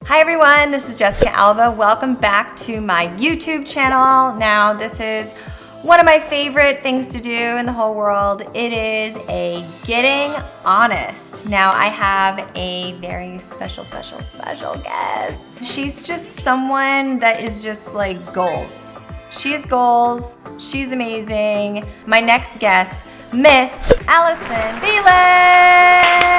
Hi everyone, this is Jessica Alba. Welcome back to my YouTube channel. Now this is one of my favorite things to do in the whole world. It is a getting honest. Now I have a very special guest. She's just someone that is just like goals. She has goals, she's amazing. My next guest, Miss Allyson Felix.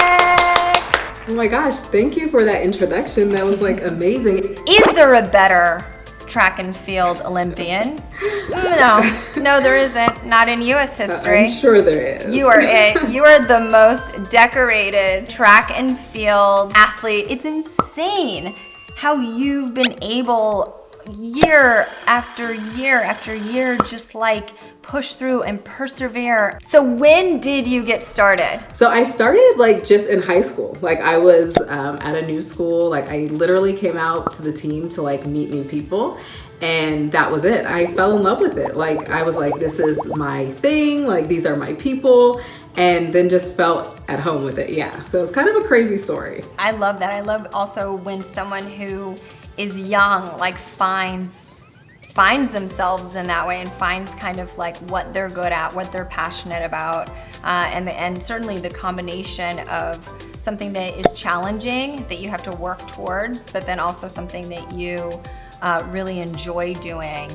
Oh my gosh, thank you for that introduction. That was like amazing. Is there a better track and field Olympian? No, there isn't. Not in US history. I'm sure there is. You are it. You are the most decorated track and field athlete. It's insane how you've been able year after year after year just like push through and persevere. So when did you get started? So I started like just in high school. Like I was at a new school. Like I literally came out to the team to like meet new people. And that was it. I fell in love with it. Like I was like, this is my thing. Like these are my people. And then just felt at home with it. Yeah. So it's kind of a crazy story. I love that. I love also when someone who is young like finds themselves in that way and finds kind of like what they're good at, what they're passionate about, and certainly the combination of something that is challenging that you have to work towards, but then also something that you really enjoy doing.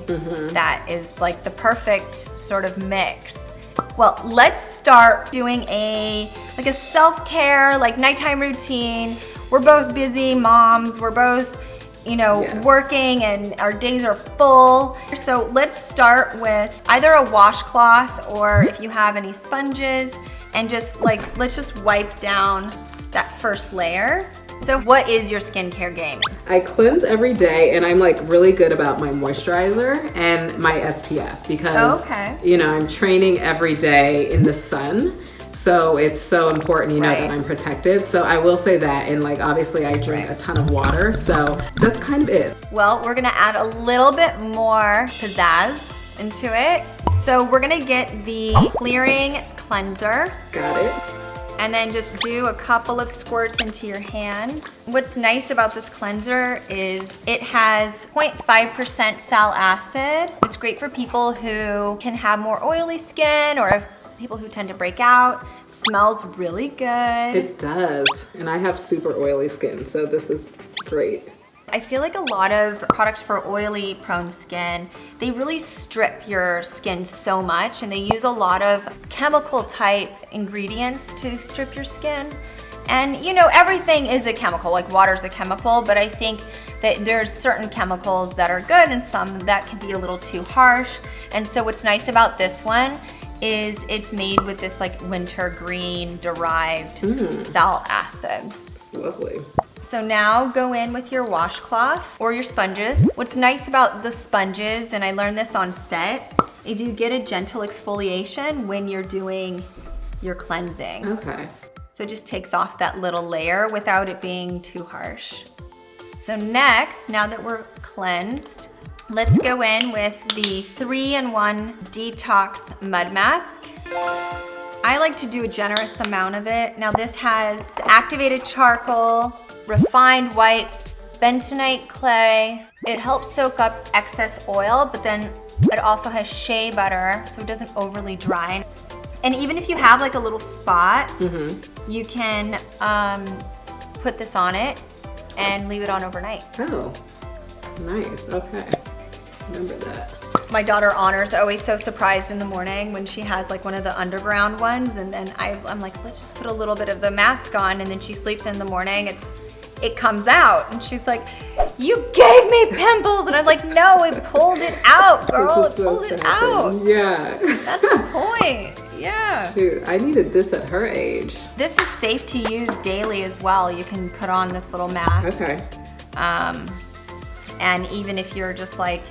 That is like the perfect sort of mix. Well, let's start doing a self-care, like nighttime routine. We're both busy moms. We're both yes, working and our days are full. So let's start with either a washcloth or if you have any sponges and just like, let's just wipe down that first layer. So what is your skincare game? I cleanse every day and I'm like really good about my moisturizer and my SPF because, I'm training every day in the sun. So it's so important, that I'm protected. So I will say that, and like obviously I drink a ton of water, so that's kind of it. Well, we're gonna add a little bit more pizzazz into it. So we're gonna get the clearing cleanser. Got it. And then just do a couple of squirts into your hand. What's nice about this cleanser is it has 0.5% sal acid. It's great for people who can have more oily skin or people who tend to break out. Smells really good. It does. And I have super oily skin, so this is great. I feel like a lot of products for oily prone skin, they really strip your skin so much and they use a lot of chemical type ingredients to strip your skin. And everything is a chemical, like water's a chemical, but I think that there's certain chemicals that are good and some that can be a little too harsh. And so what's nice about this one is it's made with this like wintergreen derived sal acid. It's lovely. So now go in with your washcloth or your sponges. What's nice about the sponges, and I learned this on set, is you get a gentle exfoliation when you're doing your cleansing. Okay. So it just takes off that little layer without it being too harsh. So next, now that we're cleansed, let's go in with the 3-in-1 Detox Mud Mask. I like to do a generous amount of it. Now this has activated charcoal, refined white bentonite clay. It helps soak up excess oil, but then it also has shea butter, so it doesn't overly dry. And even if you have like a little spot, you can put this on it and leave it on overnight. Oh, nice, okay. Remember that. My daughter Honor's always so surprised in the morning when she has like one of the underground ones, and then I'm like, let's just put a little bit of the mask on, and then she sleeps in the morning, it comes out, and she's like, you gave me pimples, and I'm like, no, it pulled it out, girl, it pulled it out. Yeah. That's the point, yeah. Shoot, I needed this at her age. This is safe to use daily as well. You can put on this little mask. Okay. And even if you're just like,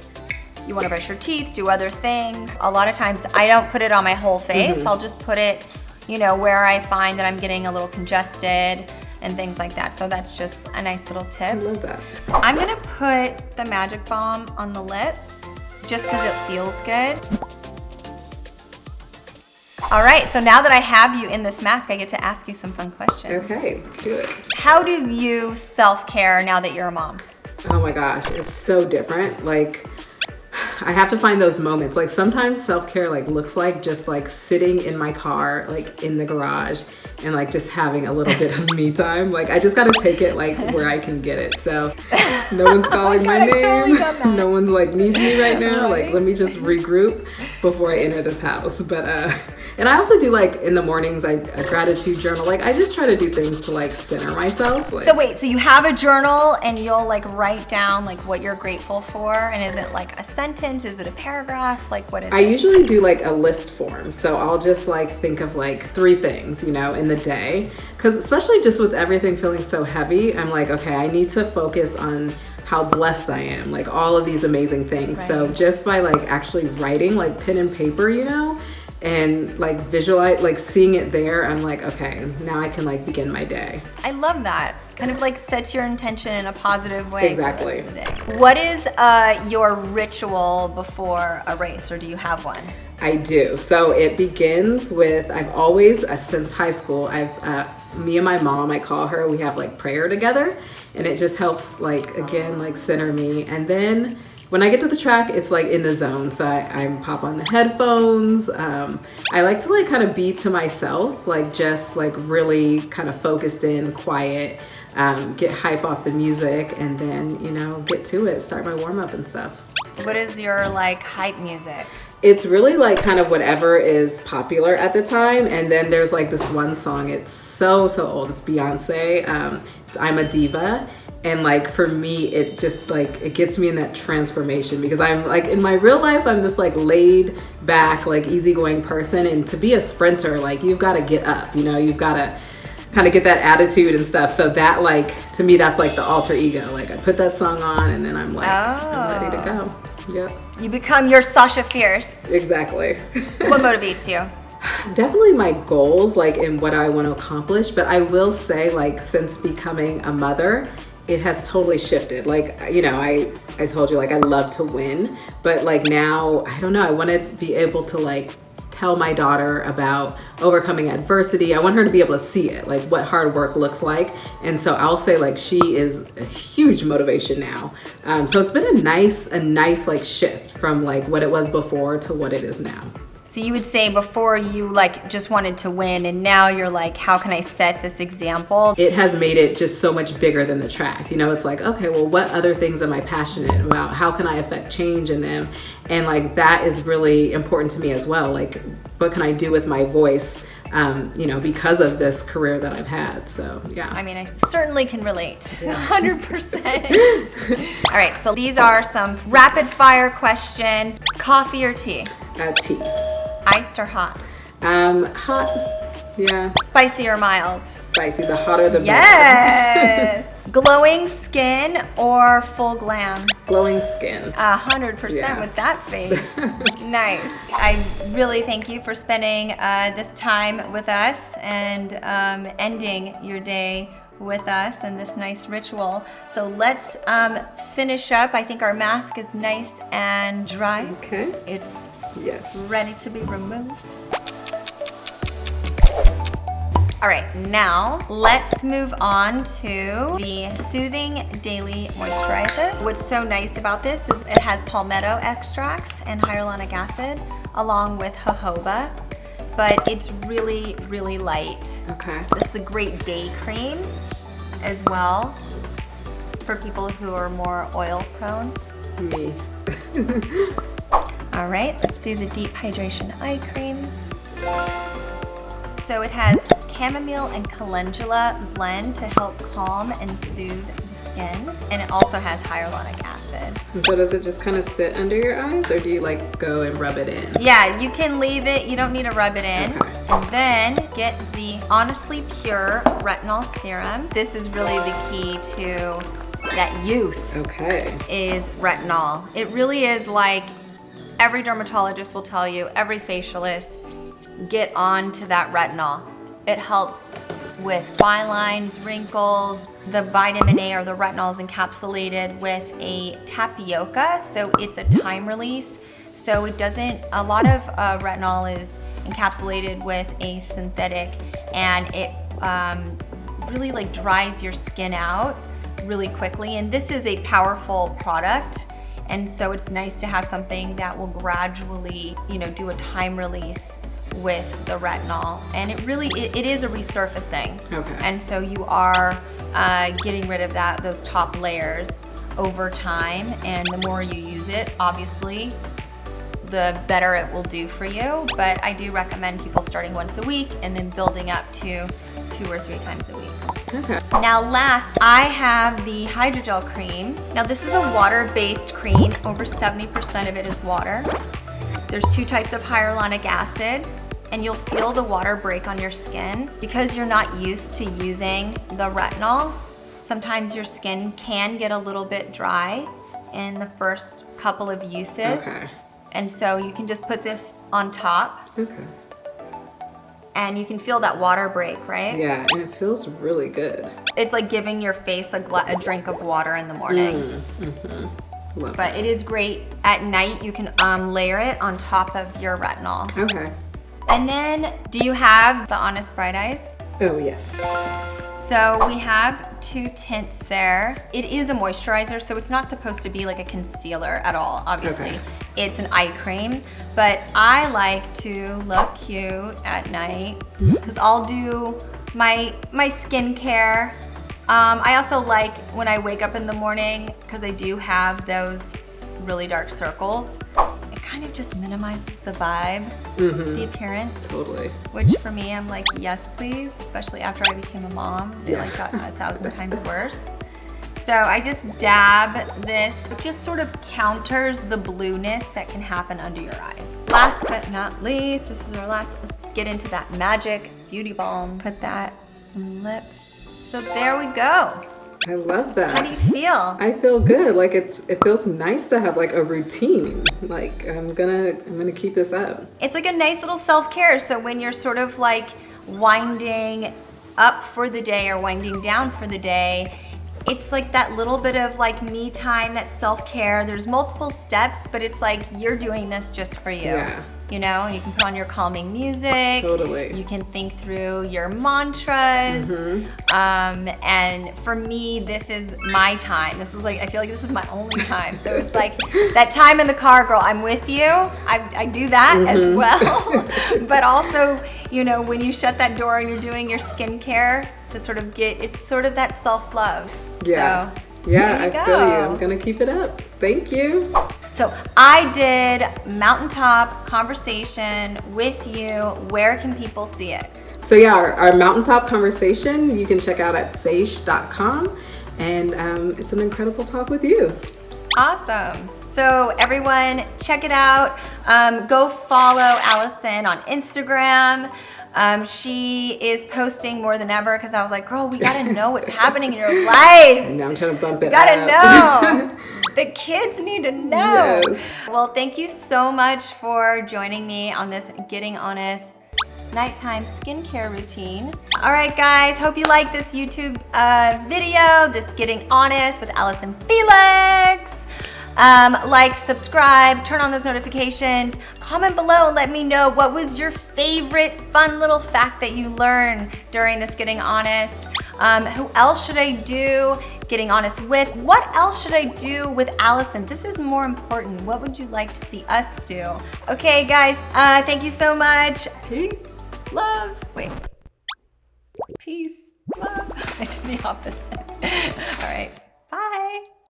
you want to brush your teeth, do other things. A lot of times I don't put it on my whole face. I'll just put it, where I find that I'm getting a little congested and things like that. So that's just a nice little tip. I love that. I'm gonna put the Magic Balm on the lips just because it feels good. All right, so now that I have you in this mask, I get to ask you some fun questions. Okay, let's do it. How do you self-care now that you're a mom? Oh my gosh, it's so different. Like, I have to find those moments. Like sometimes self-care like looks like just like sitting in my car, like in the garage, and like just having a little bit of me time. Like I just gotta take it like where I can get it. So no one's calling my name. Totally no one's like needs me right now. Right? Like let me just regroup before I enter this house. But and I also do like in the mornings a gratitude journal. Like I just try to do things to like center myself. Like, so wait, so you have a journal and you'll like write down like what you're grateful for, and is it like a sentence? Is it a paragraph? Like what is it? I usually do like a list form. So I'll just like think of like 3 things, you know, in the day. Because especially just with everything feeling so heavy, I'm like, okay, I need to focus on how blessed I am, like all of these amazing things. Right. So just by like actually writing like pen and paper, you know, and like visualize, like seeing it there, I'm like, okay, now I can like begin my day. I love that. Kind of like sets your intention in a positive way. Exactly. What is your ritual before a race, or do you have one? I do. So it begins with, I've always, since high school, me and my mom, I call her, we have like prayer together, and it just helps like, again, like center me. And then when I get to the track, it's like in the zone. So I pop on the headphones. I like to like kind of be to myself, like just like really kind of focused in, quiet, get hype off the music, and then, you know, get to it, start my warm up and stuff. What is your like hype music? It's really like kind of whatever is popular at the time. And then there's like this one song, it's so old. It's Beyonce, it's I'm a Diva. And like for me, it just like, it gets me in that transformation, because I'm like in my real life, I'm this like laid back, like easygoing person. And to be a sprinter, like you've got to get up, you know, you've got to kind of get that attitude and stuff. So that like, to me, that's like the alter ego. Like I put that song on and then I'm like, I'm ready to go. Yep. You become your Sasha Fierce. Exactly. What motivates you? Definitely my goals, like in what I want to accomplish. But I will say, like, since becoming a mother, it has totally shifted. Like, you know, I told you, like, I love to win, but like now, I don't know, I want to be able to like tell my daughter about overcoming adversity. I want her to be able to see it, like what hard work looks like. And so I'll say like she is a huge motivation now. So it's been a nice like shift from like what it was before to what it is now. So you would say before you like just wanted to win, and now you're like, how can I set this example? It has made it just so much bigger than the track. You know, it's like, okay, well, what other things am I passionate about? How can I affect change in them? And like, that is really important to me as well. Like, what can I do with my voice, you know, because of this career that I've had? So, yeah. I mean, I certainly can relate, 100%. All right, so these are some rapid fire questions. Coffee or tea? Tea. Iced or hot? Hot, yeah. Spicy or mild? Spicy, the hotter the better. Yes! Glowing skin or full glam? Glowing skin. 100% with that face. Nice. I really thank you for spending this time with us and ending your day with us and this nice ritual. So let's finish up. I think our mask is nice and dry. Okay. It's yes, ready to be removed. All right, now let's move on to the Soothing Daily Moisturizer. What's so nice about this is it has palmetto extracts and hyaluronic acid along with jojoba, but it's really, really light. Okay. This is a great day cream as well for people who are more oil prone. Me. All right, let's do the Deep Hydration Eye Cream. So it has chamomile and calendula blend to help calm and soothe the skin. And it also has hyaluronic acid. And so does it just kind of sit under your eyes, or do you like go and rub it in? Yeah, you can leave it. You don't need to rub it in. Okay. And then get the Honestly Pure Retinol Serum. This is really the key to that youth. Okay. Is retinol. It really is like every dermatologist will tell you, every facialist, get on to that retinol. It helps with fine lines, wrinkles. The vitamin A or the retinol is encapsulated with a tapioca, so it's a time release. So it doesn't, a lot of retinol is encapsulated with a synthetic, and it really like dries your skin out really quickly. And this is a powerful product. And so it's nice to have something that will gradually, you know, do a time release with the retinol. And it really, it is a resurfacing. Okay. And so you are getting rid of those top layers over time. And the more you use it, obviously, the better it will do for you. But I do recommend people starting once a week and then building up to 2 or 3 times a week. Okay. Now last, I have the Hydrogel Cream. Now this is a water-based cream. Over 70% of it is water. There's 2 types of hyaluronic acid, and you'll feel the water break on your skin. Because you're not used to using the retinol, sometimes your skin can get a little bit dry in the first couple of uses. Okay. And so you can just put this on top. Okay. And you can feel that water break, right? Yeah, and it feels really good. It's like giving your face a drink of water in the morning. Love But that. it is great at night. You can layer it on top of your retinol. Okay. And then, do you have the Honest Bright Eyes? Oh, yes. So we have 2 tints there. It is a moisturizer, so it's not supposed to be like a concealer at all, obviously. Okay. It's an eye cream, but I like to look cute at night because I'll do my skincare. I also like when I wake up in the morning, because I do have those really dark circles, it kind of just minimizes the vibe, the appearance. Totally. Which for me, I'm like, yes, please, especially after I became a mom. They like got 1,000 times worse. So I just dab this. It just sort of counters the blueness that can happen under your eyes. Last but not least, this is our last, let's get into that magic beauty balm. Put that on the lips. So there we go. I love that. How do you feel? I feel good. Like it feels nice to have like a routine. Like I'm gonna keep this up. It's like a nice little self-care. So when you're sort of like winding up for the day or winding down for the day, it's like that little bit of like me time, that self-care. There's multiple steps, but it's like you're doing this just for you. Yeah. You know, you can put on your calming music. Totally. You can think through your mantras. And for me, this is my time. This is like, I feel like this is my only time. So it's like that time in the car, girl, I'm with you. I do that as well. But also, you know, when you shut that door and you're doing your skincare to sort of it's sort of that self-love. Yeah. So, yeah, I go. feel you. I'm gonna keep it up. Thank you. So I did Mountaintop Conversation with you. Where can people see it? So yeah, our Mountaintop Conversation, you can check out at sage.com. And it's an incredible talk with you. Awesome. So everyone, check it out. Go follow Allyson on Instagram. She is posting more than ever because I was like, girl, we gotta know what's happening in your life. And now I'm trying to bump it up. Gotta know. The kids need to know. Yes. Well, thank you so much for joining me on this Getting Honest nighttime skincare routine. All right, guys, hope you like this YouTube video, this Getting Honest with Allyson Felix. Like, subscribe, turn on those notifications, comment below and let me know what was your favorite fun little fact that you learned during this Getting Honest. Who else should I do Getting Honest with? What else should I do with Allyson? This is more important. What would you like to see us do? Okay, guys, thank you so much. Peace, love. Wait. Peace, love. I did the opposite. All right, bye.